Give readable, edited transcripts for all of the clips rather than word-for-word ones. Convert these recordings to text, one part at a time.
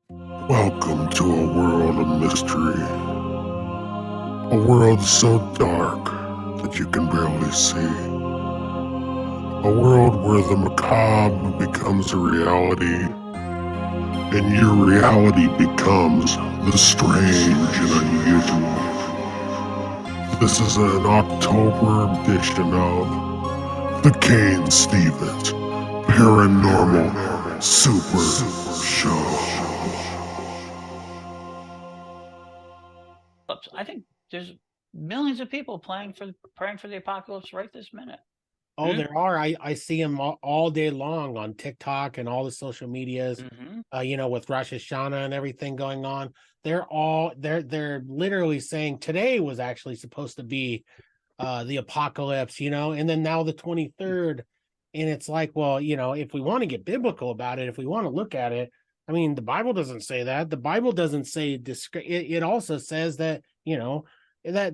Welcome to a world of mystery. A world so dark that you can barely see. A world where the macabre becomes a reality, and your reality becomes the strange and unusual. This is an October edition of the Cain Stevens Paranormal Super Show. I think there's millions of people praying for the apocalypse right this minute. Oh, there are. I see them all day long on TikTok and all the social medias. Mm-hmm. With Rosh Hashanah and everything going on. They're literally saying today was actually supposed to be the apocalypse, and then now the 23rd. And it's like, well, if we want to get biblical about it, if we want to look at it, I mean, the Bible doesn't say that. The Bible doesn't say it also says that, that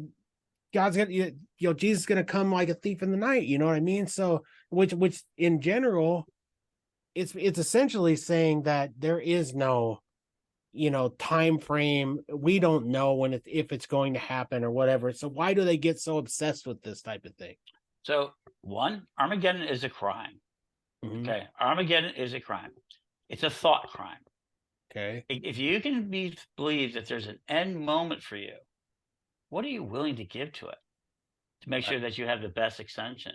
God's gonna, Jesus is gonna come like a thief in the night. You know what I mean? So, which in general, it's essentially saying that there is no, time frame. We don't know when if it's going to happen or whatever. So why do they get so obsessed with this type of thing? So, one, Armageddon is a crime. Mm-hmm. Okay, Armageddon is a crime. It's a thought crime. Okay. If you can believe that there's an end moment for you, what are you willing to give to it to make sure that you have the best extension?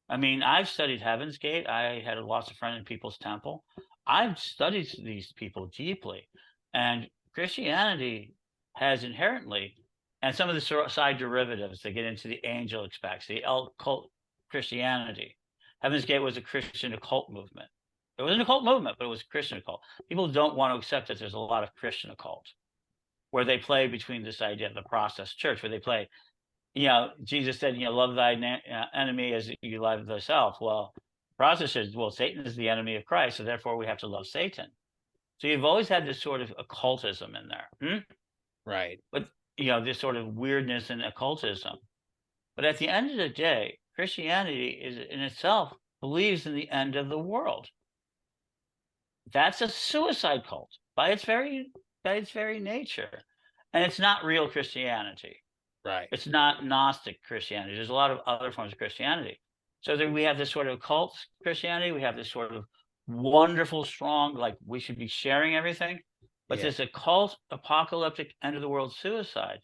I mean, I've studied Heaven's Gate. I had lots of friends in People's Temple. I've studied these people deeply, and Christianity has inherently, and some of the side derivatives that get into the angel expects, the occult Christianity. Heaven's Gate was a Christian occult movement. It was an occult movement, but it was Christian occult. People don't want to accept that there's a lot of Christian occult, where they play between this idea of the process church, where they play, Jesus said, love thy enemy as you love thyself. Well, the process is, well, Satan is the enemy of Christ, so therefore we have to love Satan. So you've always had this sort of occultism in there. Right. But, this sort of weirdness in occultism. But at the end of the day, Christianity is in itself believes in the end of the world. That's a suicide cult by its very nature. And it's not real Christianity. Right. It's not Gnostic Christianity. There's a lot of other forms of Christianity. So then we have this sort of cult Christianity. We have this sort of wonderful, strong, like we should be sharing everything. But this occult, apocalyptic, end of the world suicide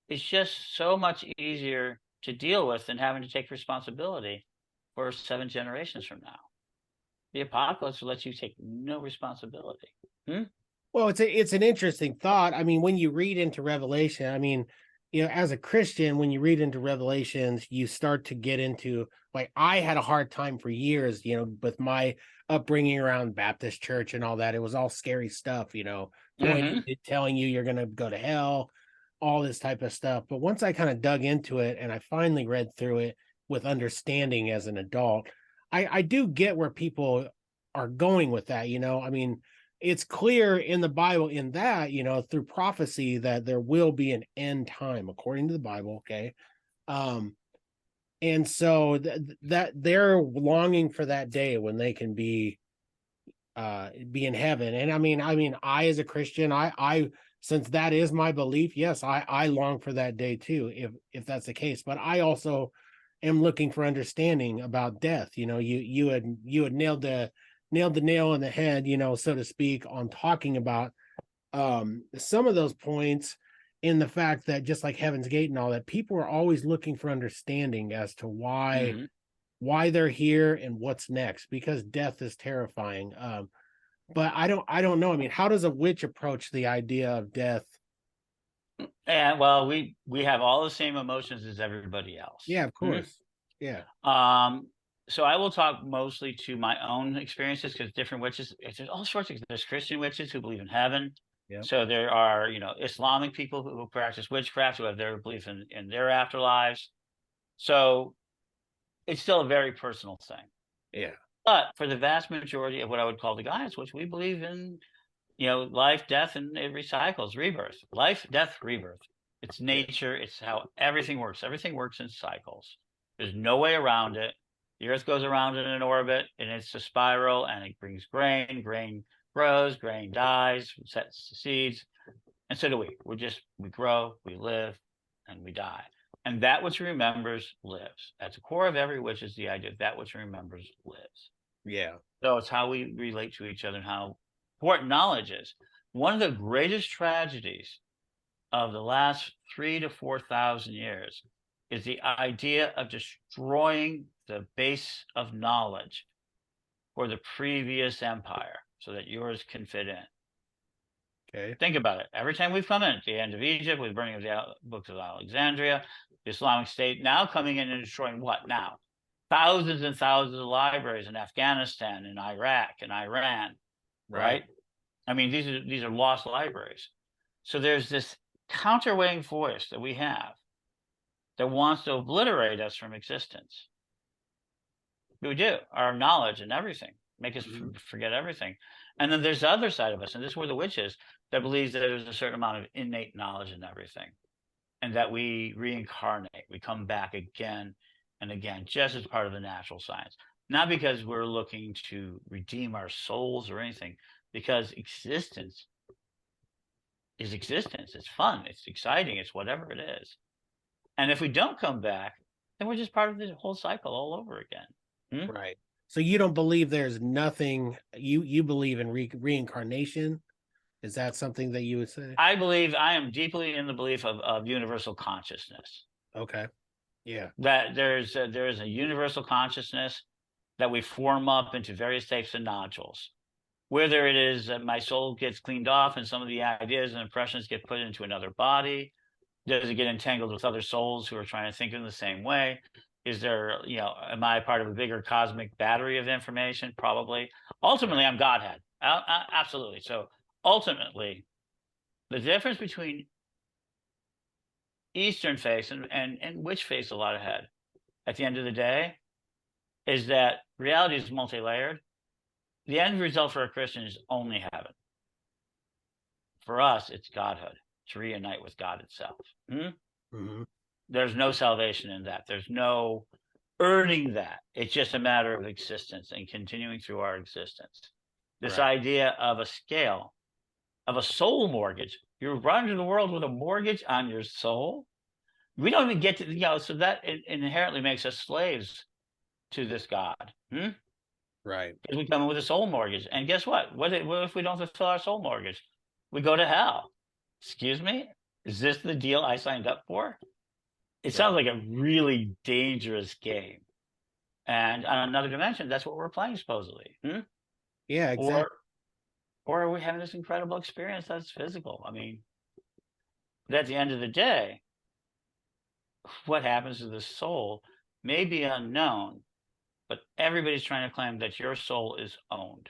is just so much easier to deal with than having to take responsibility for 7 generations from now. The apocalypse lets you take no responsibility. Well, it's an interesting thought. I mean, when you read into Revelation, I mean, as a Christian, when you read into Revelations, you start to get into, like, I had a hard time for years, with my upbringing around Baptist church and all that. It was all scary stuff, telling you you're going to go to hell, all this type of stuff. But once I kind of dug into it and I finally read through it with understanding as an adult, I do get where people are going with that. I mean, it's clear in the Bible in that, through prophecy that there will be an end time according to the Bible. Okay. And so that they're longing for that day when they can be in heaven. And I as a Christian, I since that is my belief, yes, I long for that day too, if that's the case. But I also am looking for understanding about death. You had nailed the nail on the head, so to speak, on talking about some of those points, in the fact that just like Heaven's Gate and all that, people are always looking for understanding as to why they're here and what's next, because death is terrifying. But I don't know. I mean, how does a witch approach the idea of death? And well, we have all the same emotions as everybody else. Yeah, of course. Yeah. So I will talk mostly to my own experiences, because different witches, there's all sorts of, there's Christian witches who believe in heaven. Yep. So there are, Islamic people who practice witchcraft, who have their belief in their afterlives. So it's still a very personal thing. Yeah. But for the vast majority of what I would call the guys, which we believe in, life, death, and it recycles, rebirth, life, death, rebirth. It's nature. It's how everything works. Everything works in cycles. There's no way around it. The Earth goes around in an orbit, and it's a spiral, and it brings grain. Grain grows, grain dies, sets the seeds, and so do we. We grow, we live, and we die. And that which remembers lives. At the core of every witch is the idea that which remembers lives. Yeah. So it's how we relate to each other and how important knowledge is. One of the greatest tragedies of the last 3,000 to 4,000 years is the idea of destroying the base of knowledge for the previous empire so that yours can fit in. Okay. Think about it. Every time we've come in at the end of Egypt, with the burning of the books of Alexandria, the Islamic State now coming in and destroying what now? Thousands and thousands of libraries in Afghanistan, in Iraq, and Iran, right? I mean, these are lost libraries. So there's this counterweighing force that we have that wants to obliterate us from existence. We do, our knowledge and everything, make us forget everything. And then there's the other side of us, and this is where the witch is, that believes that there's a certain amount of innate knowledge in everything, and that we reincarnate, we come back again and again, just as part of the natural science. Not because we're looking to redeem our souls or anything, because existence is existence. It's fun, it's exciting, it's whatever it is. And if we don't come back, then we're just part of the whole cycle all over again. Right. So you don't believe there's nothing, you believe in reincarnation? Is that something that you would say? I am deeply in the belief of universal consciousness. Okay. Yeah. That there is a universal consciousness that we form up into various types of nodules. Whether it is that my soul gets cleaned off and some of the ideas and impressions get put into another body, does it get entangled with other souls who are trying to think in the same way? Is there, am I part of a bigger cosmic battery of information? Probably. Ultimately, I'm Godhead. Absolutely. So ultimately, the difference between Eastern faith and witch faith a lot ahead at the end of the day is that reality is multi-layered. The end result for a Christian is only heaven. For us, it's Godhood, to reunite with God itself. There's no salvation in that. There's no earning that. It's just a matter of existence and continuing through our existence. This idea of a scale, of a soul mortgage. You're running to the world with a mortgage on your soul. We don't even get to, so that inherently makes us slaves to this God. Right. Because we come in with a soul mortgage. And guess what? What if we don't fulfill our soul mortgage? We go to hell. Excuse me? Is this the deal I signed up for? It sounds like a really dangerous game. And on another dimension, that's what we're playing, supposedly. Yeah, exactly. Or are we having this incredible experience that's physical? I mean, but at the end of the day, what happens to the soul may be unknown, but everybody's trying to claim that your soul is owned.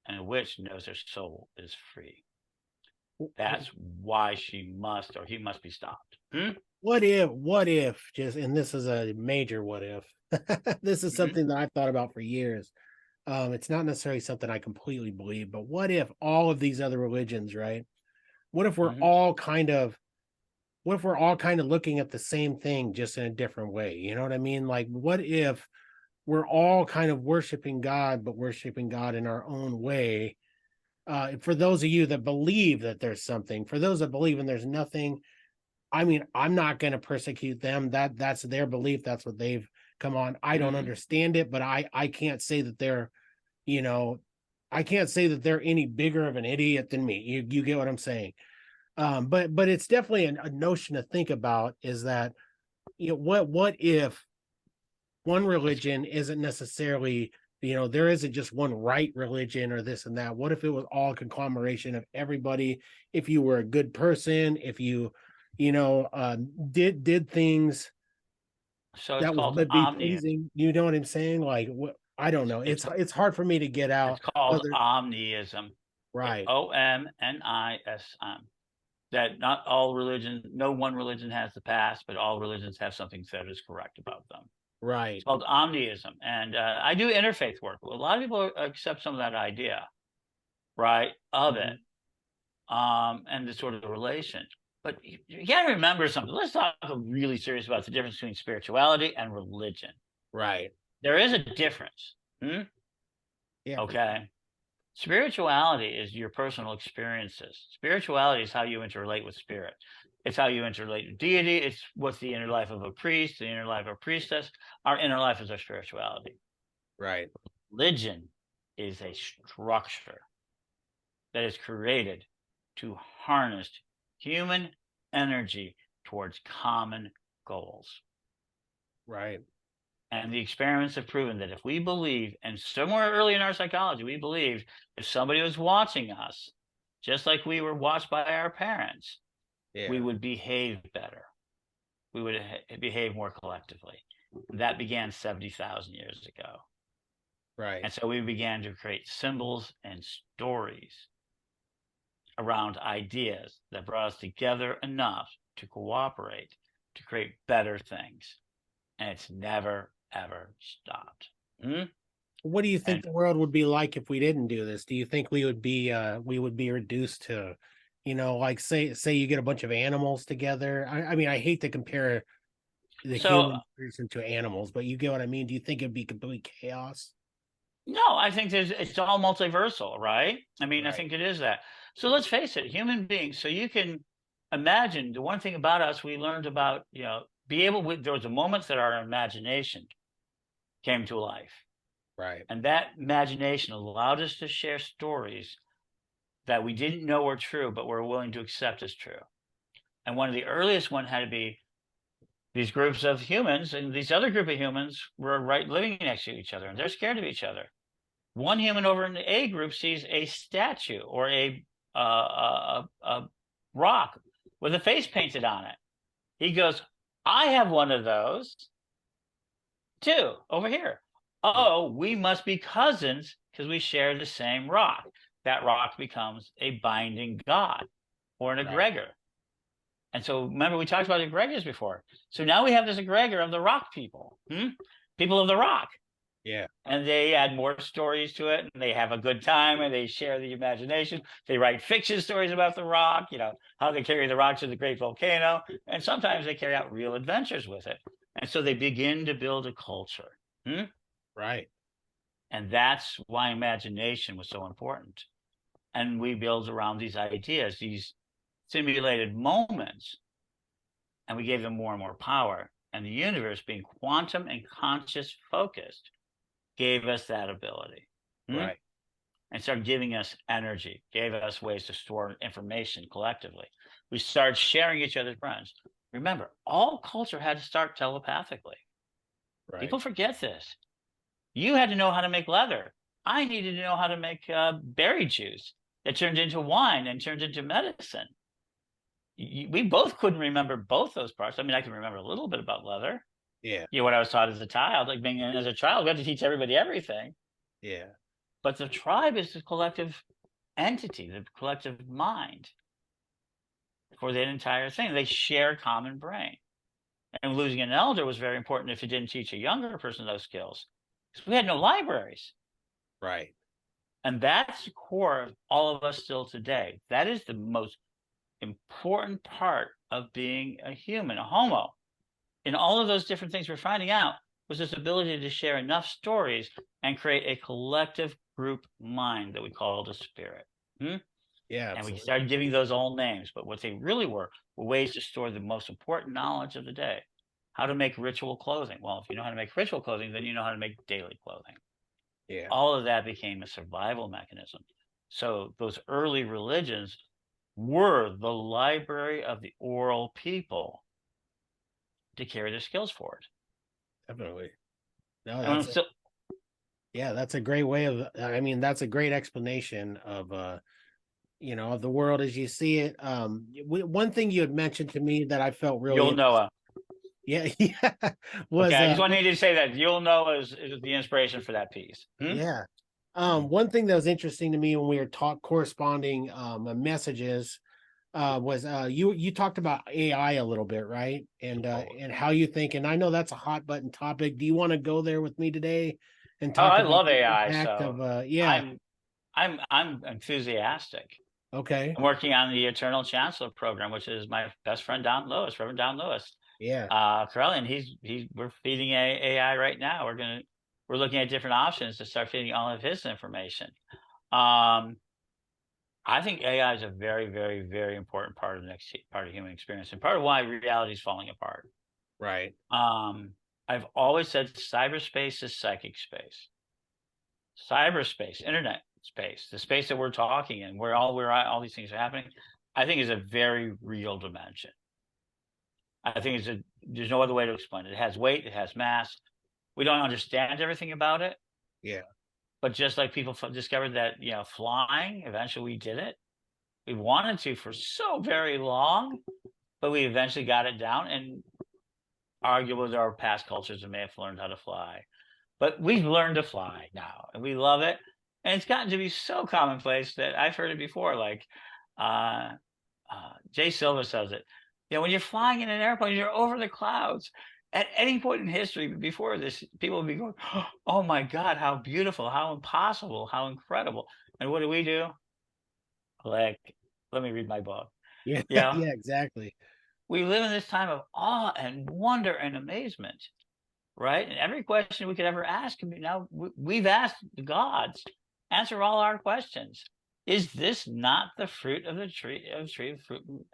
And a witch knows her soul is free. That's why she must, or he must be stopped. What if, and this is a major what if, this is something that I've thought about for years. It's not necessarily something I completely believe, but what if all of these other religions, right? What if we're all kind of looking at the same thing just in a different way? You know what I mean? Like, what if we're all kind of worshiping God, but worshiping God in our own way? For those of you that believe that there's something, for those that believe and there's nothing, I mean, I'm not going to persecute them. That's their belief. That's what they've come on. I don't understand it, but I can't say that they're, I can't say that they're any bigger of an idiot than me. You get what I'm saying? But it's definitely a notion to think about, is that, what if one religion isn't necessarily, there isn't just one right religion or this and that. What if it was all a conglomeration of everybody? If you were a good person, if you, did things so that would be pleasing, you know what I'm saying? Like, what, I don't know. It's hard for me to get out. It's called omniism. Right. OMNISM. That not all religion, no one religion has the past, but all religions have something that is correct about them. Right. It's called omniism. And I do interfaith work. A lot of people accept some of that idea, right, of it, and the sort of relation. But you got to remember something. Let's talk really serious about the difference between spirituality and religion. Right. There is a difference. Yeah. Okay. Spirituality is your personal experiences. Spirituality is how you interrelate with spirit. It's how you interrelate with deity. It's what's the inner life of a priest, the inner life of a priestess. Our inner life is our spirituality. Right. Religion is a structure that is created to harness human energy towards common goals. Right. And the experiments have proven that if we believe, and somewhere early in our psychology, we believed if somebody was watching us, just like we were watched by our parents, we would behave better. We would behave more collectively. That began 70,000 years ago. Right. And so we began to create symbols and stories around ideas that brought us together enough to cooperate, to create better things. And it's never, ever stopped. What do you think the world would be like if we didn't do this? Do you think we would be reduced to, like say you get a bunch of animals together? I mean, I hate to compare the human person to animals, but you get what I mean. Do you think it'd be complete chaos? No, I think it's all multiversal, right? I mean, I think it is that. So let's face it, human beings. So you can imagine the one thing about us we learned about, there was a moment that our imagination came to life. Right. And that imagination allowed us to share stories that we didn't know were true, but were willing to accept as true. And one of the earliest one had to be these groups of humans, and these other group of humans were living next to each other, and they're scared of each other. One human over in the A group sees a statue or a rock with a face painted on it. He goes, I have one of those too, over here. Oh, we must be cousins because we share the same rock. That rock becomes a binding god or an egregor. And so remember, we talked about egregors before. So now we have this egregor of the rock people, people of the rock. Yeah. And they add more stories to it, and they have a good time, and they share the imagination. They write fiction stories about the rock, how they carry the rock to the great volcano. And sometimes they carry out real adventures with it. And so they begin to build a culture. Right. And that's why imagination was so important. And we build around these ideas, these simulated moments, and we gave them more and more power. And the universe, being quantum and conscious focused, gave us that ability. Right. And started giving us energy, gave us ways to store information collectively. We started sharing each other's friends. Remember, all culture had to start telepathically. Right. People forget this. You had to know how to make leather. I needed to know how to make berry juice that turned into wine and turned into medicine. We both couldn't remember both those parts. I mean, I can remember a little bit about leather. Yeah. What I was taught as a child, as a child, we had to teach everybody everything. Yeah. But the tribe is the collective entity, the collective mind for that entire thing. They share a common brain. And losing an elder was very important if you didn't teach a younger person those skills. Because we had no libraries. Right. And that's the core of all of us still today. That is the most important part of being a human, a homo. In all of those different things we're finding out was this ability to share enough stories and create a collective group mind that we call the spirit. Yeah. And absolutely. we started giving those all names, but what they really were ways to store the most important knowledge of the day. How to make ritual clothing. Well, if you know how to make ritual clothing, then you know how to make daily clothing. Yeah. All of that became a survival mechanism. So those early religions were the library of the oral people to carry their skills forward. Definitely. No, that's a great way of, that's a great explanation of, of the world as you see it. One thing you had mentioned to me that I felt really You'll know. Yeah. Was okay, I just wanted to say that you'll know is the inspiration for that piece. Yeah. One thing that was interesting to me when we were corresponding messages was you talked about AI a little bit, right? And how you think, and I know that's a hot button topic. Do you want to go there with me today and talk I about love the AI, impact so of yeah. I'm enthusiastic. Okay. I'm working on the Eternal Chancellor program, which is my best friend Don Lewis, Reverend Don Lewis. Yeah. Corelli, and we're feeding AI right now. We're looking at different options to start feeding all of his information. I think AI is a very, very, very important part of the next part of human experience, and part of why reality is falling apart. Right. I've always said cyberspace is psychic space. Cyberspace, internet space, the space that we're talking in, where all these things are happening, I think is a very real dimension. I think there's no other way to explain it. It has weight, it has mass. We don't understand everything about it. Yeah. But just like people discovered that, flying, eventually we did it. We wanted to for so very long, but we eventually got it down. And arguably, our past cultures may have learned how to fly. But we've learned to fly now, and we love it. And it's gotten to be so commonplace that I've heard it before. Like uh, Jay Silva says it. When you're flying in an airplane, you're over the clouds. At any point in history before this, people would be going, "Oh my God, how beautiful, how impossible, how incredible!" And what do? Like, let me read my book. Yeah. Yeah, Yeah, exactly. we live in this time of awe and wonder and amazement, right? And every question we could ever ask, now we've asked the gods, answer all our questions. Is this not the fruit of the tree of fruit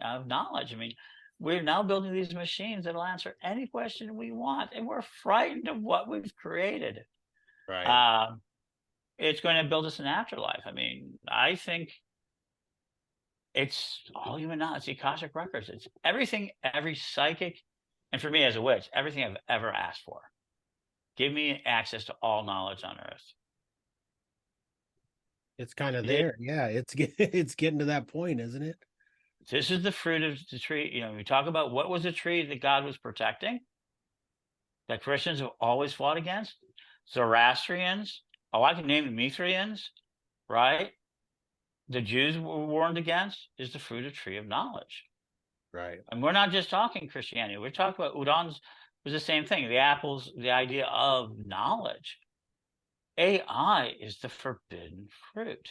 of knowledge? I mean, we're now building these machines that'll answer any question we want, and we're frightened of what we've created. Right. It's going to build us an afterlife. I mean, I think it's all human knowledge, the Akashic records. It's everything, every psychic, and for me as a witch, everything I've ever asked for. Give me access to all knowledge on Earth. It's kind of there. Yeah, it's getting to that point, isn't it? This is the fruit of the tree. We talk about what was the tree that God was protecting, that Christians have always fought against. Zoroastrians. Oh, I can name the Mithrians, right? The Jews were warned against is the fruit of tree of knowledge. Right. And we're not just talking Christianity. We're talking about udons was the same thing. The apples, the idea of knowledge. AI is the forbidden fruit.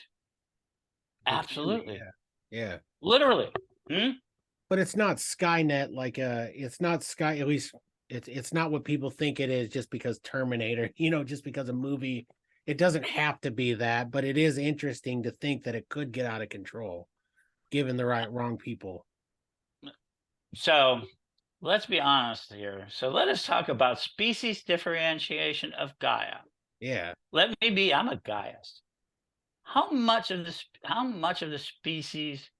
Absolutely. Yeah. Literally. But it's not Skynet, like it's not Sky, at least it's not what people think it is just because Terminator, just because a movie. It doesn't have to be that, but it is interesting to think that it could get out of control given the wrong people. So let's be honest here. So let us talk about species differentiation of Gaia. Yeah. I'm a Gaiaist. How much of the species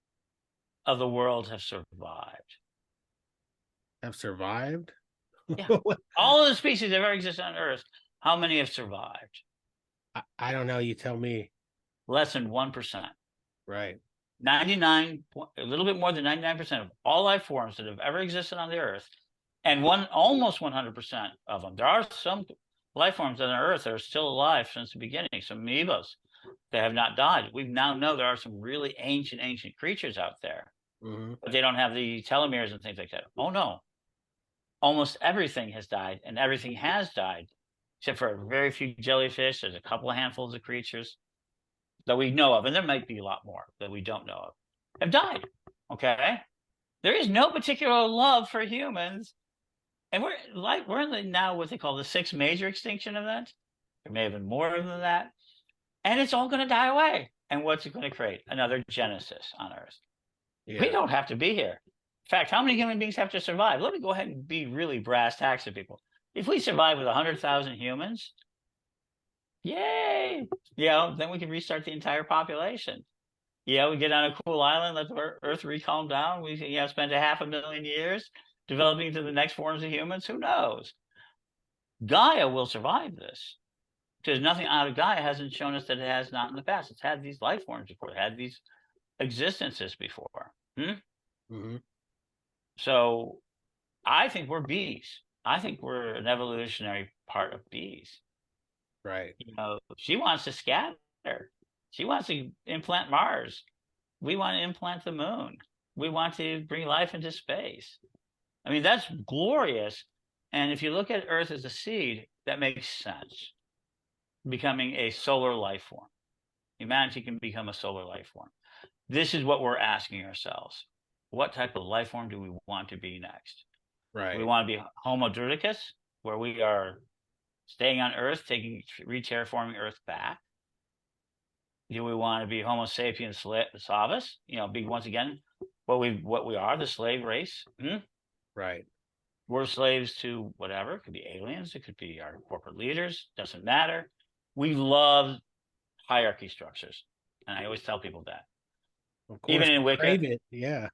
of the world have survived? Have survived? Yeah. All of the species that ever existed on Earth, how many have survived? I don't know. You tell me. Less than 1%. Right. 99, a little bit more than 99% of all life forms that have ever existed on the Earth, and almost 100% of them. There are some life forms on the Earth that are still alive since the beginning. Some amoebas that have not died. We now know there are some really ancient creatures out there, but they don't have the telomeres and things like that. Oh no, almost everything has died, and everything has died, except for a very few jellyfish. There's a couple of handfuls of creatures that we know of, and there might be a lot more that we don't know of, have died. Okay, there is no particular love for humans, and we're in now what they call the 6th major extinction event. There may have been more than that, and it's all going to die away. And what's it going to create? Another Genesis on Earth. Yeah. We don't have to be here. In fact, how many human beings have to survive? Let me go ahead and be really brass tacks to people. If we survive with 100,000 humans, yay! Then we can restart the entire population. We get on a cool island, let the Earth recalm down. We spend 500,000 years developing into the next forms of humans. Who knows? Gaia will survive this, because nothing out of Gaia hasn't shown us that it has not in the past. It's had these life forms before. It had these existences before. So I think we're bees. I think we're an evolutionary part of bees. Right. She wants to scatter. She wants to implant Mars. We want to implant the moon. We want to bring life into space. I mean, that's glorious. And if you look at Earth as a seed, that makes sense. Becoming a solar life form. Humanity can become a solar life form. This is what we're asking ourselves. What type of life form do we want to be next? Right. We want to be Homo Druidicus, where we are staying on Earth, re-terraforming Earth back. Do we want to be Homo sapiens savis? Be once again what we are, the slave race. Right. We're slaves to whatever. It could be aliens. It could be our corporate leaders. Doesn't matter. We love hierarchy structures, and I always tell people that. Of course, Even in Wicca, crave it. Yeah.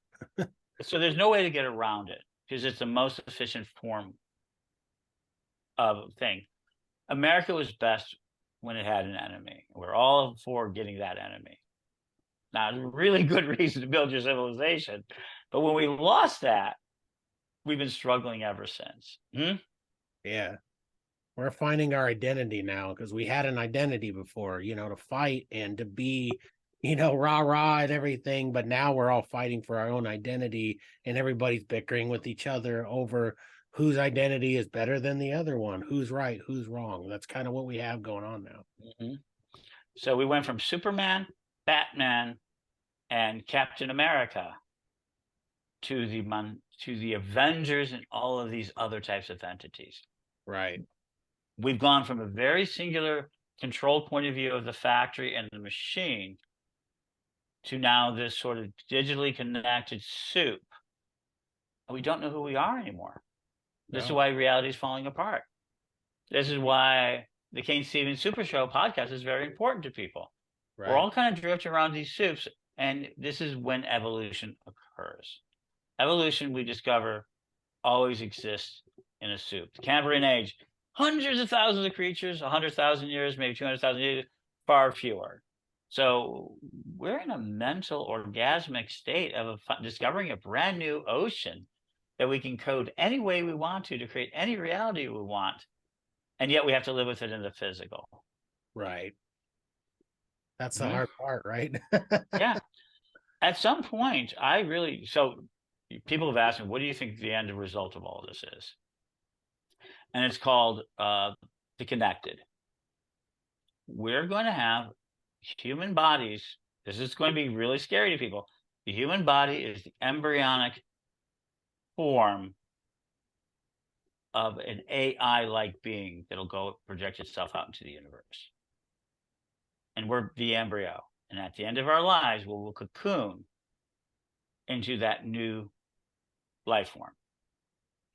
so there's no way to get around it because it's the most efficient form of thing. America was best when it had an enemy. We're all for getting that enemy. Now, it's a really good reason to build your civilization, but when we lost that, we've been struggling ever since. Yeah. We're finding our identity now because we had an identity before, to fight and to be, rah rah and everything. But now we're all fighting for our own identity, and everybody's bickering with each other over whose identity is better than the other one, who's right, who's wrong. That's kind of what we have going on now. So we went from Superman, Batman, and Captain America to the Avengers and all of these other types of entities. Right. We've gone from a very singular control point of view of the factory and the machine to now this sort of digitally connected soup. We don't know who we are anymore. This is why reality is falling apart. This is why the Cain Stevens Super Show podcast is very important to people. Right. We're all kind of drifting around these soups, and this is when evolution occurs. Evolution, we discover, always exists in a soup. The Cambrian age, hundreds of thousands of creatures, 100,000 years, maybe 200,000 years, far fewer. So we're in a mental orgasmic state of discovering a brand new ocean that we can code any way we want to create any reality we want. And yet we have to live with it in the physical. Right. That's the hard part, right? Yeah. At some point, so people have asked me, what do you think the end result of all of this is? And it's called the connected. We're going to have human bodies. This is going to be really scary to people. The human body is the embryonic form of an AI-like being that'll go project itself out into the universe. And we're the embryo. And at the end of our lives, we'll cocoon into that new life form,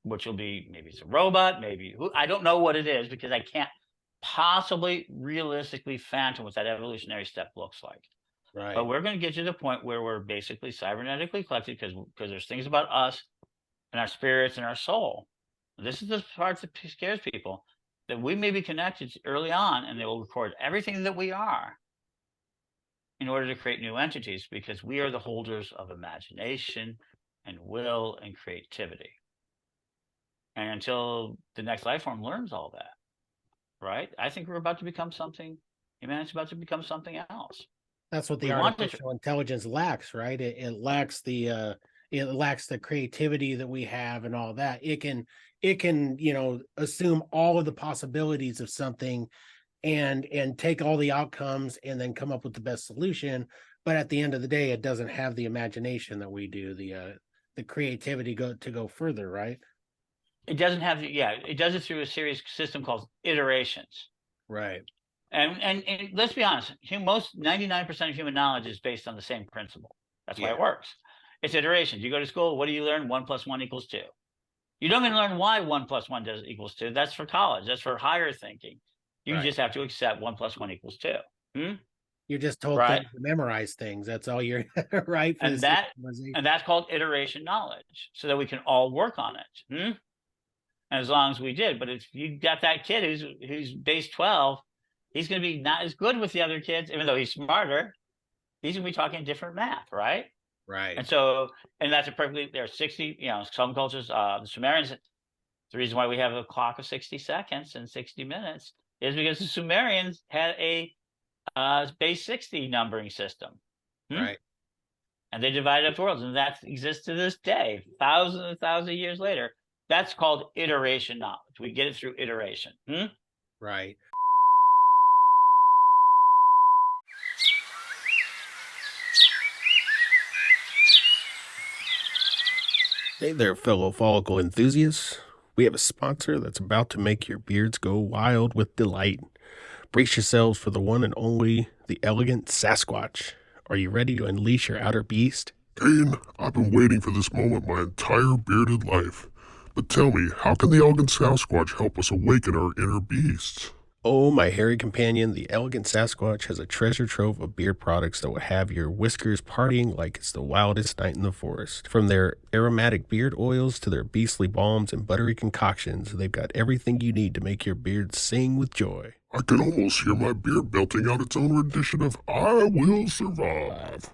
which will be, maybe it's a robot, I don't know what it is because I can't possibly realistically fathom what that evolutionary step looks like. Right. But we're going to get to the point where we're basically cybernetically collected because there's things about us and our spirits and our soul. This is the part that scares people, that we may be connected early on and they will record everything that we are in order to create new entities, because we are the holders of imagination and will and creativity. And until the next life form learns all that, right? I think we're about to become something, humanity's about to become something else. That's what the artificial intelligence lacks, right? It lacks the creativity that we have and all that. It can, assume all of the possibilities of something and take all the outcomes and then come up with the best solution. But at the end of the day, it doesn't have the imagination that we do, the creativity to go further, right? It doesn't have it does it through a series system called iterations. Right. And let's be honest, 99% of human knowledge is based on the same principle. That's why it works. It's iterations. You go to school, what do you learn? 1 + 1 = 2. You don't even learn why 1 + 1 equals 2. That's for college. That's for higher thinking. You just have to accept 1 + 1 = 2. You're just told to memorize things. That's all you're right. And that's called iteration knowledge, so that we can all work on it. And as long as we did, but if you got that kid who's base 12, he's going to be not as good with the other kids, even though he's smarter. He's going to be talking different math, right? Right. And that's there are 60, some cultures, the Sumerians, the reason why we have a clock of 60 seconds and 60 minutes is because the Sumerians had a base 60 numbering system. Right. And they divided up the worlds, and that exists to this day, thousands and thousands of years later. That's called iteration knowledge. We get it through iteration. Right. Hey there, fellow follicle enthusiasts. We have a sponsor that's about to make your beards go wild with delight. Brace yourselves for the one and only, the the elegant Sasquatch. Are you ready to unleash your outer beast? Cain, I've been waiting for this moment my entire bearded life. But tell me, how can the elegant Sasquatch help us awaken our inner beasts? Oh, my hairy companion, the elegant Sasquatch has a treasure trove of beard products that will have your whiskers partying like it's the wildest night in the forest. From their aromatic beard oils to their beastly balms and buttery concoctions, they've got everything you need to make your beard sing with joy. I can almost hear my beard belting out its own rendition of I Will Survive.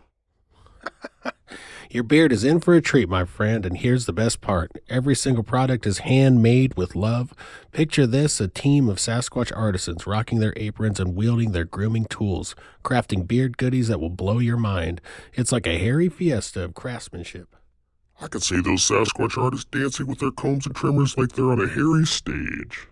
Your beard is in for a treat, my friend, and here's the best part. Every single product is handmade with love. Picture this, a team of Sasquatch artisans rocking their aprons and wielding their grooming tools, crafting beard goodies that will blow your mind. It's like a hairy fiesta of craftsmanship. I can see those Sasquatch artists dancing with their combs and trimmers like they're on a hairy stage.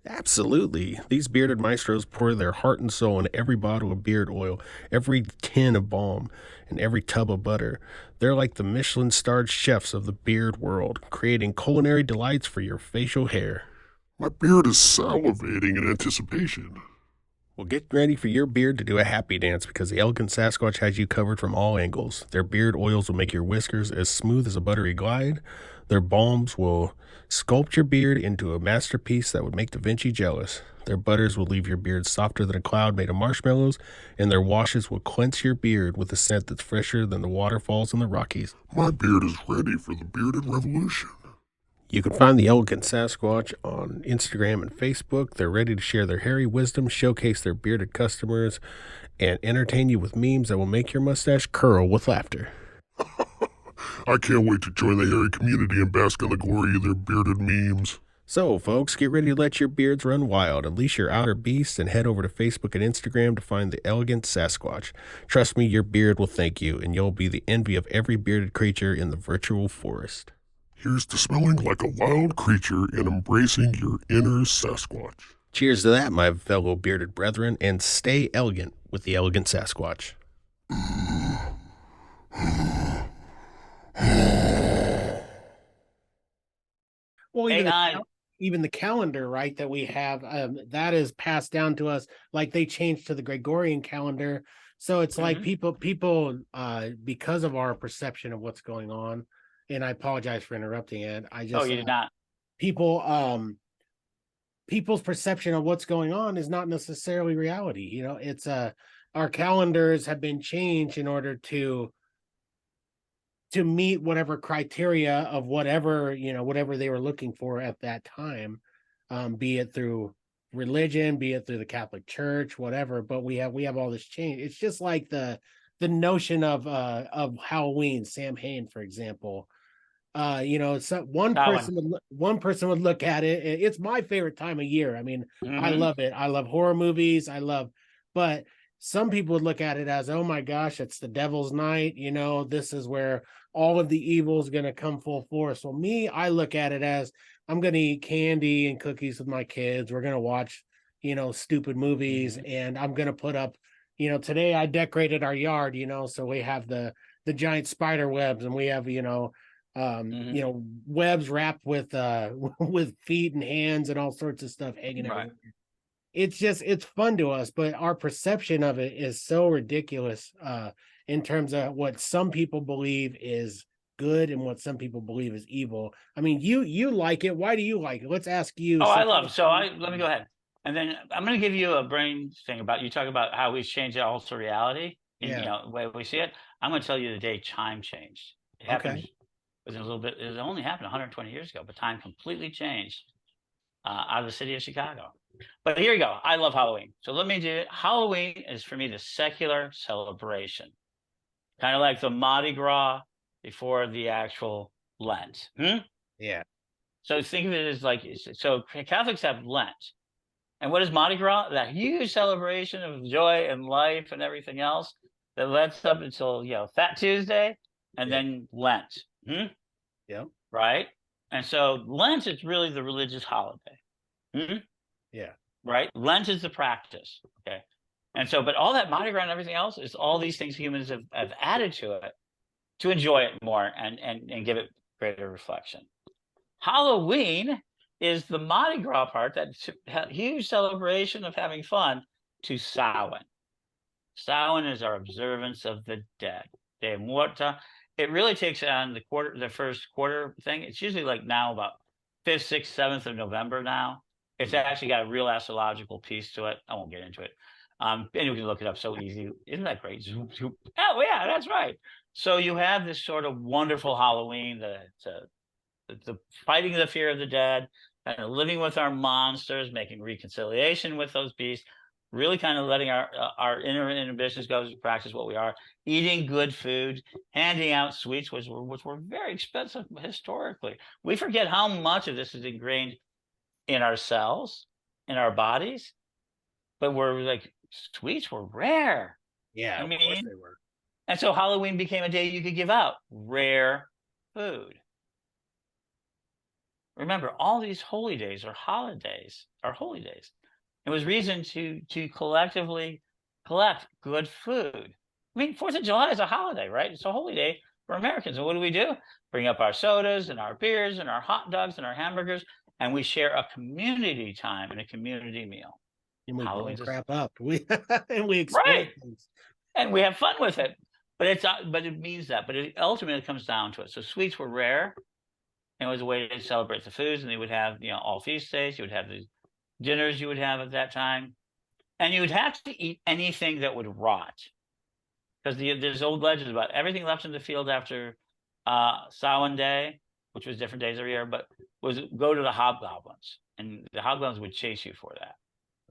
Absolutely. These bearded maestros pour their heart and soul into every bottle of beard oil, every tin of balm, and every tub of butter. They're like the Michelin-starred chefs of the beard world, creating culinary delights for your facial hair. My beard is salivating in anticipation. Well, get ready for your beard to do a happy dance because the elegant Sasquatch has you covered from all angles. Their beard oils will make your whiskers as smooth as a buttery glide. Their balms will sculpt your beard into a masterpiece that would make Da Vinci jealous. Their butters will leave your beard softer than a cloud made of marshmallows, and their washes will cleanse your beard with a scent that's fresher than the waterfalls in the Rockies. My beard is ready for the bearded revolution. You can find the Elegant Sasquatch on Instagram and Facebook. They're ready to share their hairy wisdom, showcase their bearded customers, and entertain you with memes that will make your mustache curl with laughter. I can't wait to join the hairy community and bask in the glory of their bearded memes. So, folks, get ready to let your beards run wild. Unleash your outer beast and head over to Facebook and Instagram to find the Elegant Sasquatch. Trust me, your beard will thank you, and you'll be the envy of every bearded creature in the virtual forest. Here's to smelling like a wild creature and embracing your inner Sasquatch. Cheers to that, my fellow bearded brethren, and stay elegant with the Elegant Sasquatch. Well, AI. even the calendar, right, that we have, that is passed down to us. Like they changed to the Gregorian calendar, so it's like people, because of our perception of what's going on. And I apologize for interrupting, Ed. Oh, you did not. People's perception of what's going on is not necessarily reality. You know, it's our calendars have been changed in order to meet whatever criteria of whatever they were looking for at that time, be it through religion, be it through the Catholic Church, whatever. But we have all this change. It's just like the notion of Halloween. Sam Hain, for example. So one person would look at it. It's my favorite time of year. I mean, I love it. I love horror movies. But some people would look at it as, oh my gosh, it's the devil's night. You know, this is where all of the evil is going to come full force. Well, I look at it as I'm going to eat candy and cookies with my kids. We're going to watch, stupid movies, and I'm going to put up, today I decorated our yard, so we have the giant spider webs, and we have, webs wrapped with with feet and hands and all sorts of stuff hanging everywhere. It's fun to us, but our perception of it is so ridiculous in terms of what some people believe is good and what some people believe is evil. I mean, you like it. Why do you like it? Let's ask you. Let me go ahead. And then I'm going to give you a brain thing about, you talk about how we've changed it all to reality in the way we see it. I'm going to tell you the day time changed. It happened within a little bit. It only happened 120 years ago, but time completely changed out of the city of Chicago. But here you go. I love Halloween. So let me do it. Halloween is for me the secular celebration, kind of like the Mardi Gras before the actual Lent. Yeah. So think of it as like, so Catholics have Lent. And what is Mardi Gras? That huge celebration of joy and life and everything else that lets up until, Fat Tuesday and then Lent. Yeah. Right? And so Lent is really the religious holiday. Yeah. Right? Lent is the practice. Okay. And so, but all that Mardi Gras and everything else is all these things humans have added to it to enjoy it more and give it greater reflection. Halloween is the Mardi Gras part, that huge celebration of having fun, to Samhain. Samhain is our observance of the dead. Day of Morta. It really takes on the first quarter thing. It's usually like now about 5th, 6th, 7th of November now. It's actually got a real astrological piece to it. I won't get into it. And you can look it up so easy. Isn't that great? Zoop, zoop. Oh, yeah, that's right. So you have this sort of wonderful Halloween, the fighting the fear of the dead, kind of living with our monsters, making reconciliation with those beasts, really kind of letting our inner inhibitions go to practice what we are, eating good food, handing out sweets, which were very expensive historically. We forget how much of this is ingrained in ourselves, in our bodies, but we're like, sweets were rare. Yeah, I of course mean, they were. and so Halloween became a day you could give out rare food. Remember, all these holy days or holidays are holy days. It was reason to collectively collect good food. I mean, 4th of July is a holiday, right? It's a holy day for Americans. And what do? Bring up our sodas and our beers and our hot dogs and our hamburgers, and we share a community time and a community meal. And we blow Halloween's crap up. And we explode right, things. and we have fun with it. But it means that. But it ultimately comes down to it. So sweets were rare, and it was a way to celebrate the foods. And they would have, all feast days. You would have the dinners you would have at that time, and you would have to eat anything that would rot, because there's old legends about everything left in the field after Samhain Day, which was different days every year, but was go to the hobgoblins, and the hobgoblins would chase you for that.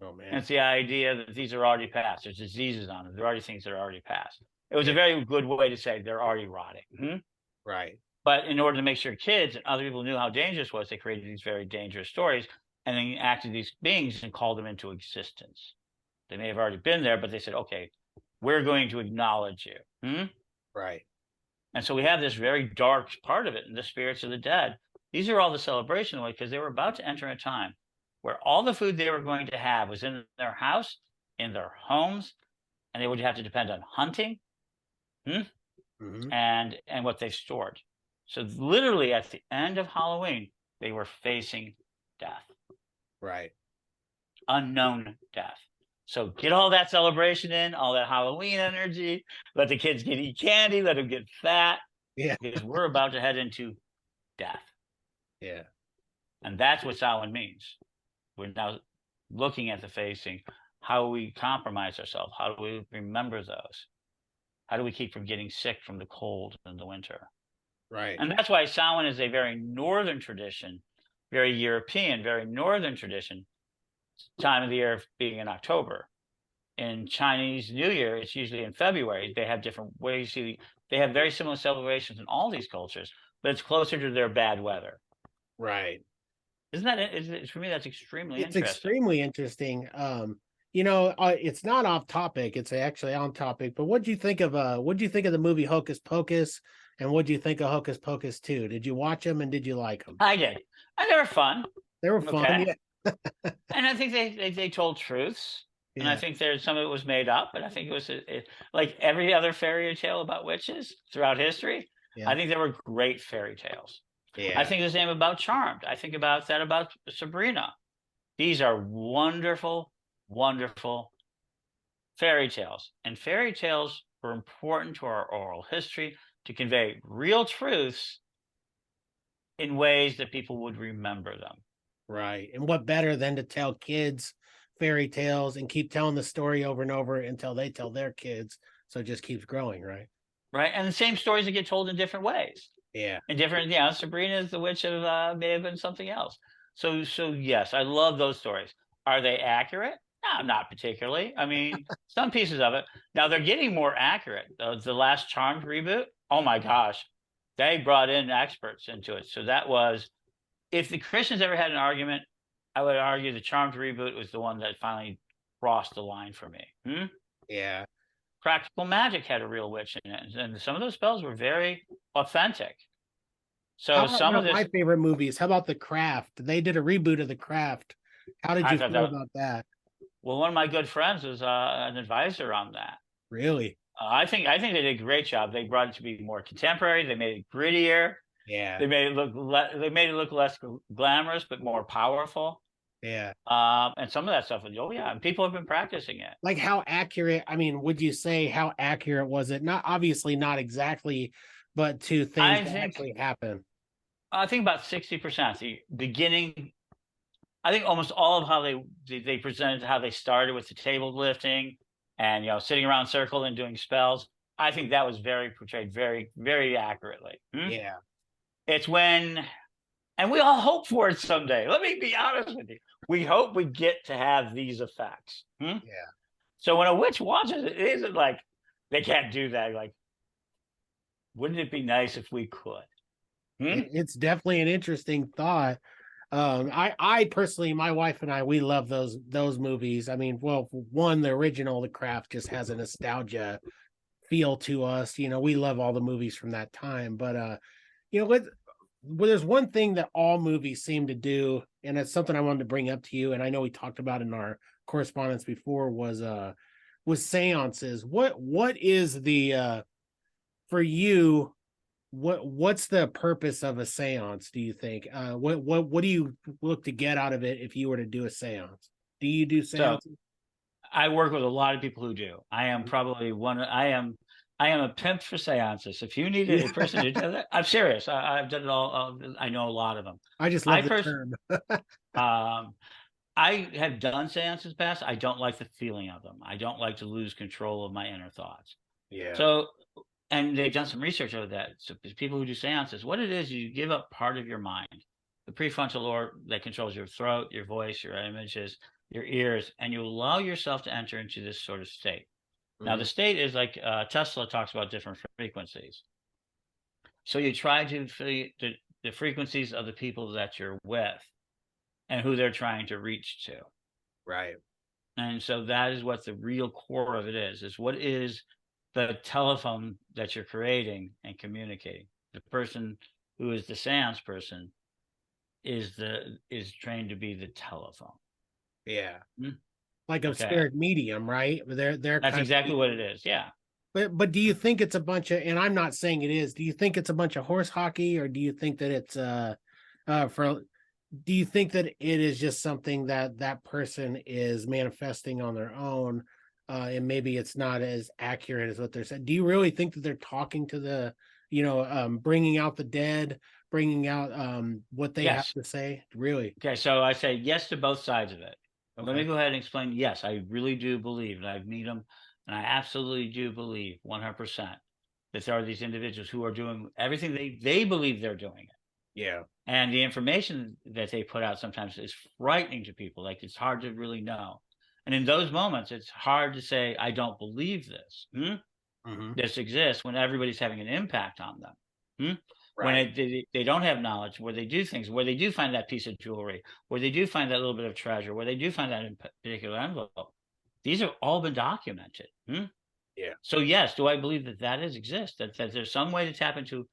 Oh man, and it's the idea that these are already passed. There's diseases on them. There are already things that are already passed. It was a very good way to say they're already rotting. Right. But in order to make sure kids and other people knew how dangerous it was, they created these very dangerous stories and then acted these beings and called them into existence. They may have already been there, but they said, okay, we're going to acknowledge you. Right. And so we have this very dark part of it, and the spirits of the dead. These are all the celebration because they were about to enter a time where all the food they were going to have was in their house, in their homes, and they would have to depend on hunting and what they stored. So literally at the end of Halloween, they were facing death. Right. Unknown death. So get all that celebration in, all that Halloween energy. Let the kids eat candy. Let them get fat. Yeah. Because we're about to head into death. Yeah. And that's what Samhain means. We're now looking at the facing. How do we compromise ourselves? How do we remember those? How do we keep from getting sick from the cold in the winter? Right. And that's why Samhain is a very northern tradition, very European, very northern tradition. Time of the year being in October. In Chinese New Year, it's usually in February. They have different ways. They have very similar celebrations in all these cultures, but it's closer to their bad weather. Right. Isn't that for me? That's extremely interesting. It's extremely interesting. It's not off topic. It's actually on topic. But what do you think of the movie Hocus Pocus? And what do you think of Hocus Pocus 2? Did you watch them and did you like them? I did. And they were fun. They were fun. Okay. Yeah. And I think they told truths. Yeah. And I think some of it was made up, but I think it was like every other fairy tale about witches throughout history. Yeah. I think there were great fairy tales. Yeah. I think the same about Charmed. I think about Sabrina. These are wonderful, wonderful fairy tales. And fairy tales were important to our oral history to convey real truths in ways that people would remember them. Right. And what better than to tell kids fairy tales and keep telling the story over and over until they tell their kids. So it just keeps growing, right? Right. And the same stories that get told in different ways. Yeah. In different, Sabrina is the witch of may have been something else. So yes, I love those stories. Are they accurate? No, not particularly. I mean, some pieces of it. Now they're getting more accurate. The last Charmed reboot, oh my gosh, they brought in experts into it. So that was, if the Christians ever had an argument, I would argue the Charmed reboot was the one that finally crossed the line for me. Yeah. Practical Magic had a real witch in it, and some of those spells were very authentic. So some of my favorite movies. How about The Craft? They did a reboot of The Craft. How did you feel about that? Well, one of my good friends was an advisor on that. Really? I think they did a great job. They brought it to be more contemporary. They made it grittier. Yeah. They made it look less glamorous, but more powerful. Yeah. And some of that stuff, oh yeah, and people have been practicing it. Like how accurate, I mean, would you say how accurate was it? Not obviously not exactly, but to things I that think actually happen. I think about 60%. The beginning, I think almost all of how they presented how they started with the table lifting and sitting around in circle and doing spells. I think that was very portrayed very, very accurately. Yeah. It's when, and we all hope for it someday. Let me be honest with you. We hope we get to have these effects. Yeah. So when a witch watches it, it isn't like they can't do that. Like, wouldn't it be nice if we could? It's definitely an interesting thought. I personally, my wife and I, we love those movies. I mean, well, for one, the original The Craft just has a nostalgia feel to us. We love all the movies from that time. But well, there's one thing that all movies seem to do, and it's something I wanted to bring up to you, and I know we talked about in our correspondence before, was seances. What is the for you? What's the purpose of a seance, do you think? What do you look to get out of it if you were to do a seance? Do you do So seances? I work with a lot of people who do. I am probably one. I am a pimp for seances. If you need a person to do that, I'm serious. I've done it all. I know a lot of them. I just I love the first, term. I have done seances past. I don't like the feeling of them. I don't like to lose control of my inner thoughts. Yeah. So, and they've done some research over that. So people who do seances, what it is, you give up part of your mind, the prefrontal lobe that controls your throat, your voice, your images, your ears, and you allow yourself to enter into this sort of state. Now, the state is like Tesla talks about different frequencies. So you try to feel the frequencies of the people that you're with and who they're trying to reach to. Right. And so that is what the real core of it is what is the telephone that you're creating and communicating. The person who is the seance person is trained to be the telephone. Yeah. Hmm? Like a Okay. spirit medium, right? They're That's kind exactly of, what it is. Yeah. but do you think it's a bunch of, and I'm not saying it is, do you think it's a bunch of horse hockey, or do you think that it's for do you think that it is just something that that person is manifesting on their own, and maybe it's not as accurate as what they're saying? Do you really think that they're talking to the, bringing out the dead, bringing out what they have Yes. to say? Really? Okay. So I say yes to both sides of it. Let me Okay. go ahead and explain. Yes, I really do believe, and I've met them, and I absolutely do believe 100% that there are these individuals who are doing everything they believe they're doing it. Yeah. And the information that they put out sometimes is frightening to people. Like it's hard to really know. And in those moments, it's hard to say, I don't believe this. This exists when everybody's having an impact on them. Right. When they don't have knowledge, where they do things, where they do find that piece of jewelry, where they do find that little bit of treasure, where they do find that particular envelope. These have all been documented. Yeah. So yes, do I believe that exists? That there's some way to tap into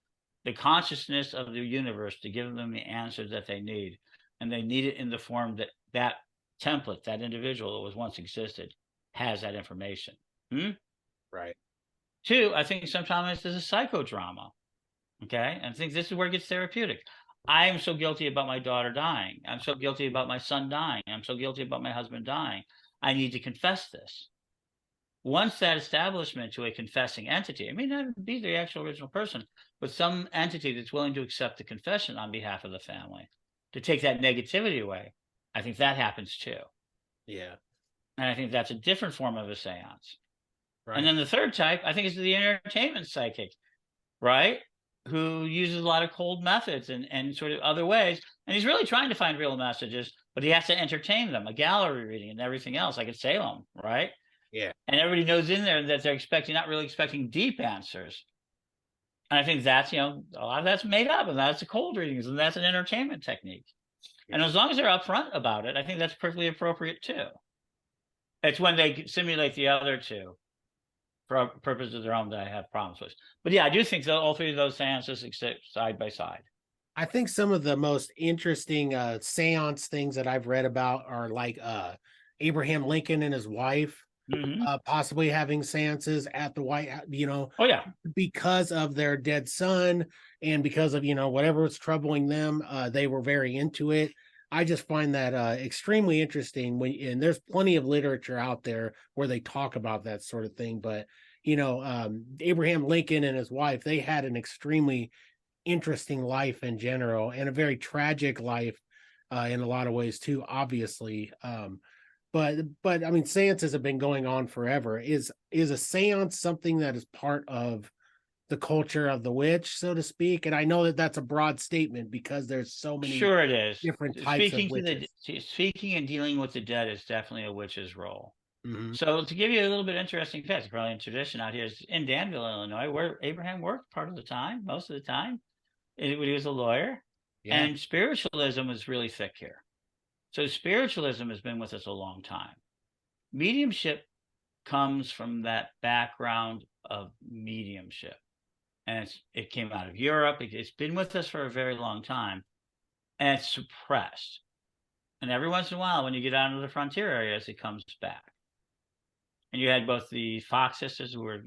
the consciousness of the universe to give them the answers that they need, and they need it in the form that template, that individual that was once existed, has that information. Right. Two, I think sometimes there's a psychodrama. Okay, and I think this is where it gets therapeutic. I am so guilty about my daughter dying. I'm so guilty about my son dying. I'm so guilty about my husband dying. I need to confess this. Once that establishment to a confessing entity, it may not be the actual original person, but some entity that's willing to accept the confession on behalf of the family, to take that negativity away, I think that happens too. Yeah. And I think that's a different form of a seance. Right. And then the third type, I think, is the entertainment psychic, right? Who uses a lot of cold methods and sort of other ways. And he's really trying to find real messages, but he has to entertain them, a gallery reading and everything else, like at Salem, right? Yeah. And everybody knows in there that they're not really expecting deep answers. And I think that's, a lot of that's made up, and that's the cold readings, and that's an entertainment technique. And as long as they're upfront about it, I think that's perfectly appropriate too. It's when they simulate the other two for purposes of their own that I have problems with. But yeah, I do think that all three of those seances exist side by side. I think some of the most interesting seance things that I've read about are like Abraham Lincoln and his wife possibly having seances at the White House, Oh yeah, because of their dead son and because of whatever was troubling them. They were very into it. I just find that extremely interesting and there's plenty of literature out there where they talk about that sort of thing. But, Abraham Lincoln and his wife, they had an extremely interesting life in general and a very tragic life in a lot of ways too, obviously. But I mean, seances have been going on forever. Is a seance something that is part of the culture of the witch, so to speak? And I know that that's a broad statement because there's so many Sure, it is. different types of Speaking to witches. speaking and dealing with the dead is definitely a witch's role. Mhm. So to give you a little bit interesting fact, probably in tradition out here is in Danville, Illinois, where Abraham worked part of the time, most of the time, when he was a lawyer. Yeah. And spiritualism is really thick here. So spiritualism has been with us a long time. Mediumship comes from that background of mediumship. And it came out of Europe. It's been with us for a very long time. And it's suppressed. And every once in a while, when you get out into the frontier areas, it comes back. And you had both the Fox sisters who were,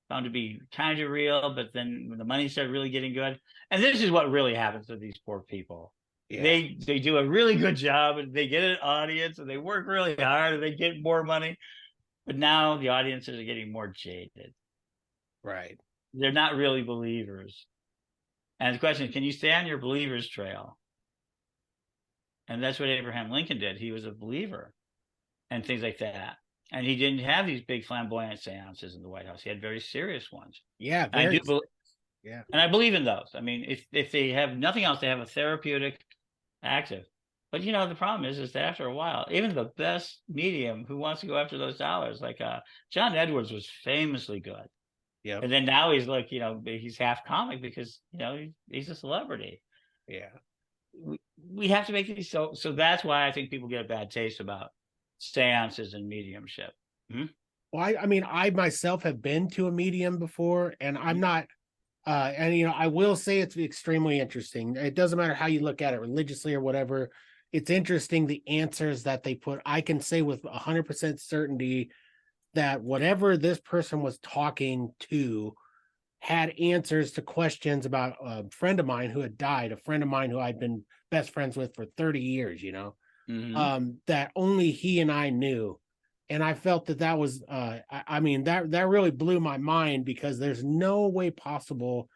found to be kind of real, but then when the money started really getting good. And this is what really happens to these poor people. Yeah. They do a really good job and they get an audience and they work really hard and they get more money. But now the audiences are getting more jaded. Right. They're not really believers. And the question is, can you stay on your believer's trail? And that's what Abraham Lincoln did. He was a believer and things like that. And he didn't have these big flamboyant seances in the White House. He had very serious ones. Yeah. Yeah. And I believe in those. I mean, if they have nothing else, they have a therapeutic active. But the problem is that after a while, even the best medium who wants to go after those dollars, like John Edwards was famously good. Yeah. And then now he's like, he's half comic because, he's a celebrity. Yeah. We have to make these so that's why I think people get a bad taste about seances and mediumship. Hmm? Well, I mean, I myself have been to a medium before, and I'm not, I will say it's extremely interesting. It doesn't matter how you look at it, religiously or whatever. It's interesting the answers that they put. I can say with 100% certainty that whatever this person was talking to had answers to questions about a friend of mine who had died, a friend of mine who I'd been best friends with for 30 years, Mm-hmm. that only he and I knew. And I felt that was, that really blew my mind because there's no way possible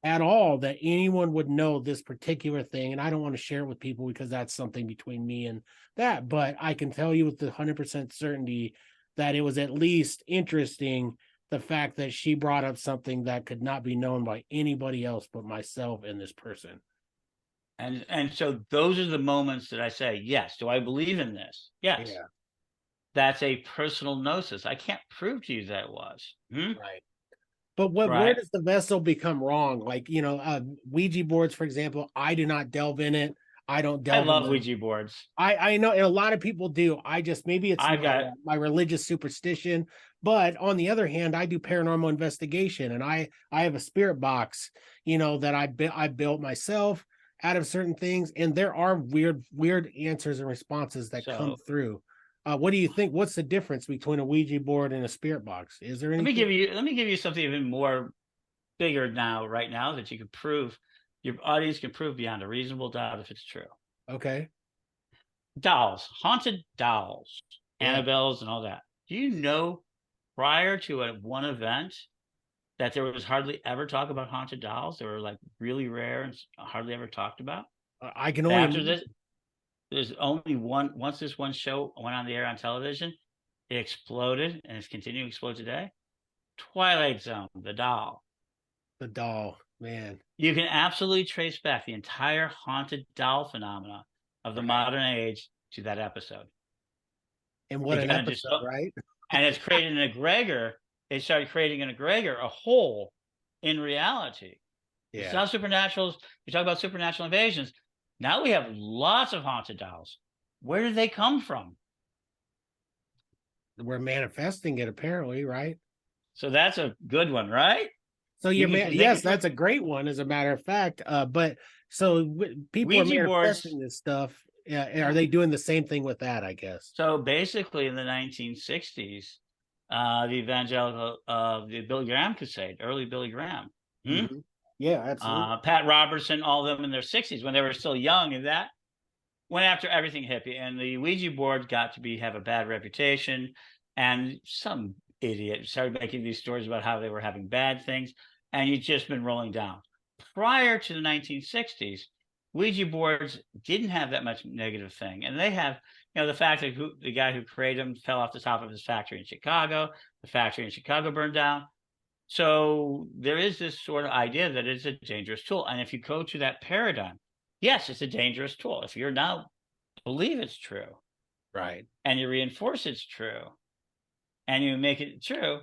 at all that anyone would know this particular thing. And I don't want to share it with people because that's something between me and that, but I can tell you with the 100% certainty that it was at least interesting, the fact that she brought up something that could not be known by anybody else but myself and this person. And so those are the moments that I say, yes, do I believe in this? Yes. Yeah. That's a personal gnosis. I can't prove to you that it was. Hmm? Right. But where Right. does the vessel become wrong? Like, Ouija boards, for example, I do not delve in it. I don't I delve love in Ouija boards. I know, and a lot of people do. I just, maybe it's my religious superstition. But on the other hand, I do paranormal investigation, and I have a spirit box, that I built myself out of certain things, and there are weird answers and responses that come through. What do you think? What's the difference between a Ouija board and a spirit box? Is there anything? Let me give you something even more bigger right now that you can prove, your audience can prove beyond a reasonable doubt if it's true. Okay. Dolls, haunted dolls, Yeah. Annabelles and all that. Do you know prior to one event that there was hardly ever talk about haunted dolls? They were like really rare and hardly ever talked about. I can only after this. There's only once this one show went on the air on television, it exploded and it's continuing to explode today. Twilight Zone, the doll. The doll, man. You can absolutely trace back the entire haunted doll phenomena of the modern age to that episode. And what an episode, right? And it's created an egregor. It started creating an egregor, a hole in reality. Yeah. It's not supernaturals. You talk about supernatural invasions. Now we have lots of haunted dolls. Where did they come from? We're manifesting it, apparently, right? So that's a good one, right? So yes, that's a great one, as a matter of fact. But so people Ouija are manifesting this stuff. Yeah, are they doing the same thing with that? I guess. So basically, in the 1960s, the evangelical, the Billy Graham crusade, early Billy Graham. Yeah, absolutely. Pat Robertson, all of them in their 60s when they were still young, and that went after everything hippie, and the Ouija board got to have a bad reputation, and some idiot started making these stories about how they were having bad things, and you've just been rolling down. Prior to the 1960s, Ouija boards didn't have that much negative thing, and they have, the fact that the guy who created them fell off the top of his factory in Chicago. The factory in Chicago burned down. So there is this sort of idea that it's a dangerous tool, and if you go to that paradigm, yes, it's a dangerous tool. If you're now believe it's true, Right. and you reinforce it's true, and you make it true,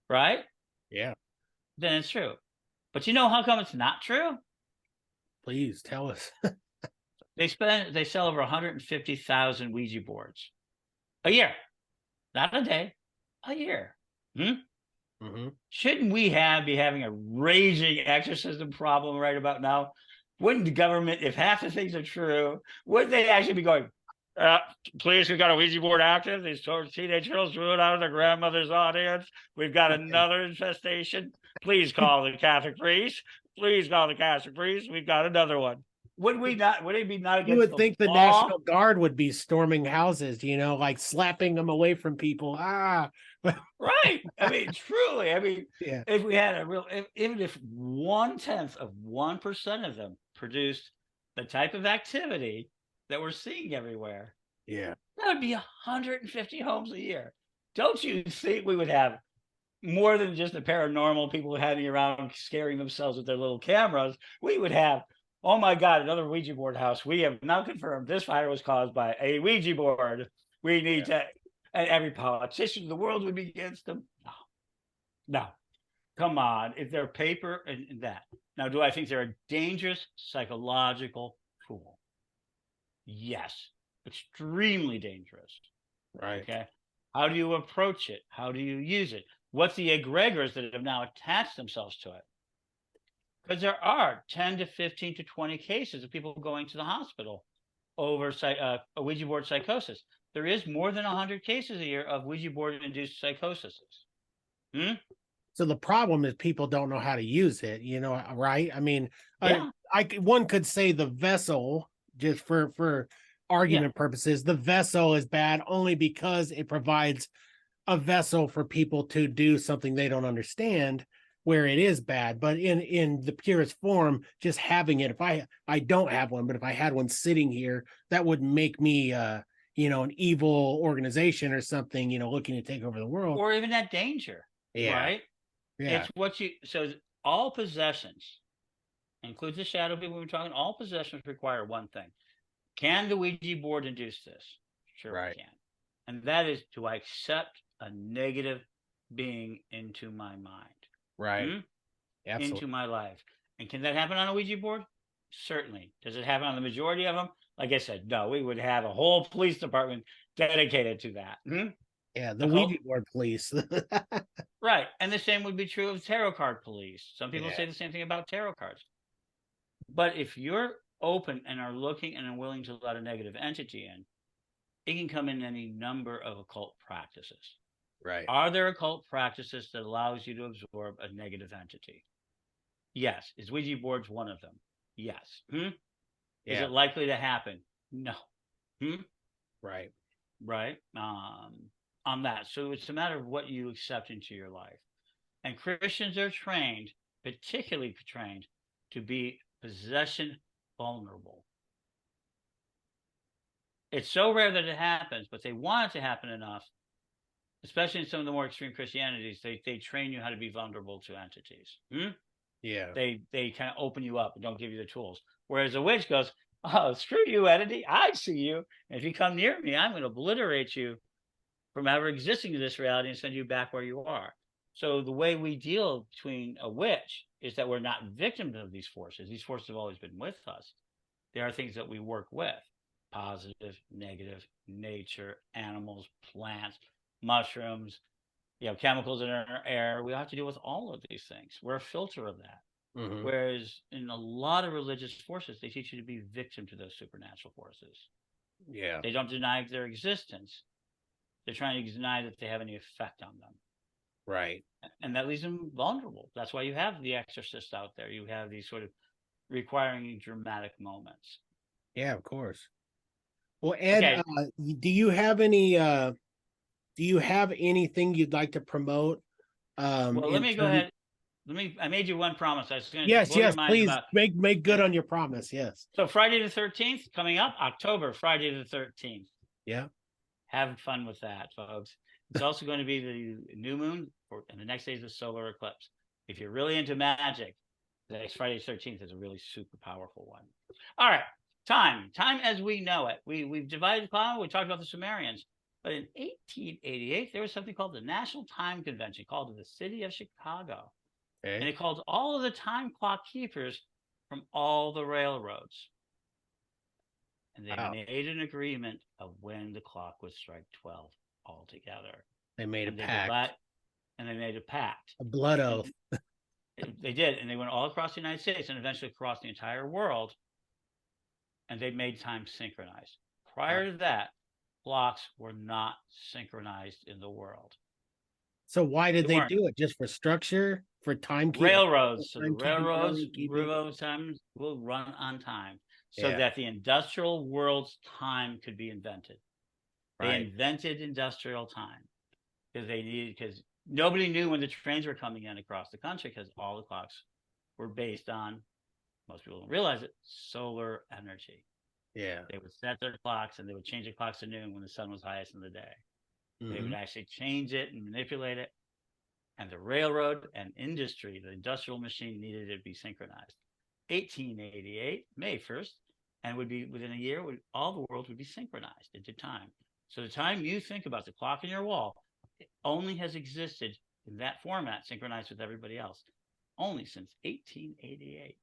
right? Yeah. Then it's true. But you know how come it's not true? Please tell us. They sell over 150,000 Ouija boards a year, not a day, a year. Mm-hmm. Shouldn't we be having a raging exorcism problem right about now? Wouldn't the government, if half the things are true, wouldn't they actually be going, please, we've got a Ouija board active. These teenage girls threw it out of their grandmother's audience. We've got another infestation. Please call the Catholic priest. Please call the Catholic priest. We've got another one. Would we not? Would it be not against You would think the law? National Guard would be storming houses, like slapping them away from people. Right. I mean, truly. I mean, Yeah. if we had even if 1/10 of 1% of them produced the type of activity that we're seeing everywhere, Yeah. that would be 150 homes a year. Don't you think we would have more than just the paranormal people hanging around scaring themselves with their little cameras? We would have, oh my God, another Ouija board house. We have now confirmed this fire was caused by a Ouija board. We need to, and every politician in the world would be against them. No, come on. If they're paper and that. Now, do I think they're a dangerous psychological tool? Yes, extremely dangerous. Right. Okay. How do you approach it? How do you use it? What's the egregors that have now attached themselves to it? Because there are 10 to 15 to 20 cases of people going to the hospital over a Ouija board psychosis. There is more than 100 cases a year of Ouija board induced psychosis. So the problem is people don't know how to use it, right? I mean, Yeah. one could say the vessel, just for argument purposes, the vessel is bad only because it provides a vessel for people to do something they don't understand, where it is bad. But in the purest form, just having it, if I don't have one, but if I had one sitting here, that would make me an evil organization or something, looking to take over the world, or even that danger. Yeah. Right. Yeah. It's so all possessions, includes the shadow people we're talking. All possessions require one thing: can the Ouija board induce this? Sure, Right. we can. And that is, do I accept a negative being into my mind? Right. Absolutely. Into my life. And can that happen on a Ouija board? Certainly. Does it happen on the majority of them? Like I said, no, we would have a whole police department dedicated to that. Yeah, the Ouija board police. Right. And the same would be true of tarot card police. Some people Yeah. say the same thing about tarot cards. But if you're open and are looking and are willing to let a negative entity in, it can come in any number of occult practices. Right. Are there occult practices that allows you to absorb a negative entity? Yes. Is Ouija boards one of them? Yes. Is it likely to happen? No. Right. Right. On that. So it's a matter of what you accept into your life. And Christians are trained, particularly trained, to be possession vulnerable. It's so rare that it happens, but they want it to happen enough, especially in some of the more extreme Christianities. They train you how to be vulnerable to entities. Yeah. They kind of open you up and don't give you the tools. Whereas a witch goes, oh, screw you, entity. I see you. And if you come near me, I'm going to obliterate you from ever existing in this reality and send you back where you are. So the way we deal between a witch is that we're not victims of these forces. These forces have always been with us. There are things that we work with: positive, negative, nature, animals, plants, mushrooms, chemicals in our air. We have to deal with all of these things. We're a filter of that. Whereas in a lot of religious forces, they teach you to be victim to those supernatural forces. Yeah. They don't deny their existence. They're trying to deny that they have any effect on them. Right. And that leaves them vulnerable. That's why you have the exorcists out there. You have these sort of requiring dramatic moments. Yeah, of course. Well, Ed, Okay. do you have anything you'd like to promote? Well, let In me go terms, ahead. I made you one promise. I was going to yes, blow your yes, mind please about. make good on your promise. Yes. So Friday the 13th coming up, October, Friday the 13th. Yeah. Have fun with that, folks. It's also going to be the new moon, and the next day is the solar eclipse. If you're really into magic, the next Friday the 13th is a really super powerful one. All right, time as we know it. We've divided the cloud. We talked about the Sumerians, but in 1888 there was something called the National Time Convention, called in the city of Chicago, and Okay. it called all of the time clock keepers from all the railroads. And they Wow. made an agreement of when the clock would strike 12 altogether. They made And a pact. They made a pact. A blood oath. They did, and they went all across the United States and eventually across the entire world. And they made time synchronized. Prior to that, clocks were not synchronized in the world. So why did they weren't. do it? Just for structure, for timekeeping? Railroads. So the Timekeeping, railroad times will run on time, so Yeah. that the industrial world's time could be invented. They Right. invented industrial time because nobody knew when the trains were coming in across the country, because all the clocks were based on, most people don't realize it, solar energy. Yeah. They would set their clocks and they would change the clocks to noon when the sun was highest in the day. They would Mhm. actually change it and manipulate it. And the railroad and industry, the industrial machine, needed it to be synchronized. 1888, May 1st, and would be within a year, all the world would be synchronized into time. So the time you think about the clock in your wall, it only has existed in that format, synchronized with everybody else, only since 1888.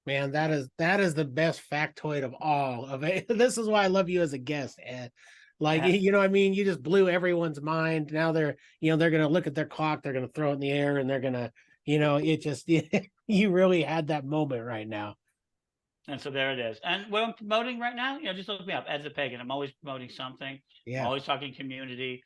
Man, that is the best factoid of all of it. This is why I love you as a guest, Ed. Like, you know what I mean? You just blew everyone's mind. Now they're going to look at their clock, they're going to throw it in the air, and they're going to, it just, you really had that moment right now. And so there it is. And what I'm promoting right now, just look me up, Ed the Pagan. I'm always promoting something. Yeah. I'm always talking community.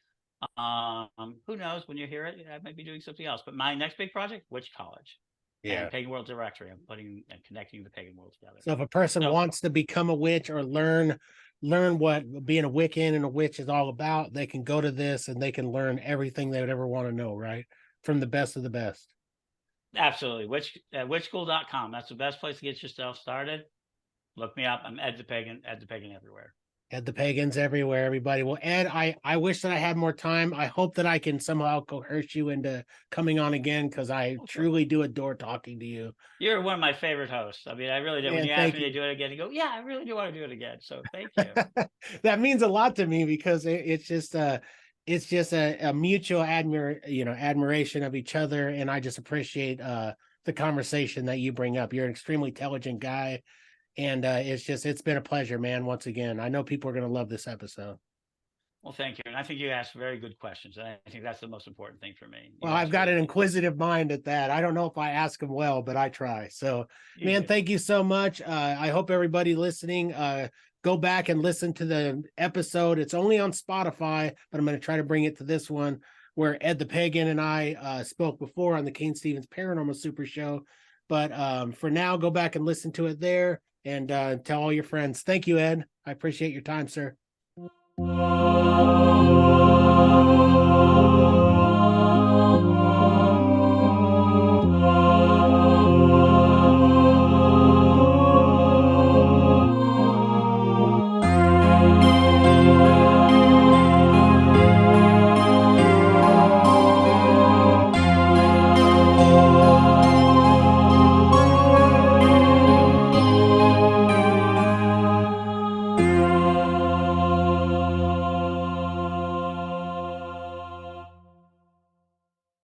Who knows, when you hear it, I might be doing something else. But my next big project, Witch College. Yeah. And Pagan World Directory. I'm putting and connecting the pagan world together. So if a person wants to become a witch or learn what being a Wiccan and a witch is all about, they can go to this and they can learn everything they would ever want to know, right? From the best of the best. Absolutely. Witchschool.com. That's the best place to get yourself started. Look me up. I'm Ed the Pagan everywhere. Ed the Pagan's everywhere, everybody. Well, Ed, I wish that I had more time. I hope that I can somehow coerce you into coming on again, because I truly do adore talking to you. You're one of my favorite hosts. I mean, I really did. When you asked me to do it again, you go, yeah, I really do want to do it again. So thank you. That means a lot to me, because it's just a mutual admiration of each other, and I just appreciate the conversation that you bring up. You're an extremely intelligent guy. And it's been a pleasure, man. Once again, I know people are going to love this episode. Well, thank you. And I think you asked very good questions. And I think that's the most important thing for me. Well, I've got an inquisitive mind at that. I don't know if I ask them well, but I try. So, man, thank you so much. I hope everybody listening, go back and listen to the episode. It's only on Spotify, but I'm going to try to bring it to this one, where Ed the Pagan and I spoke before on the Cain Stevens Paranormal Super Show. But for now, go back and listen to it there. And tell all your friends. Thank you, Ed. I appreciate your time, sir.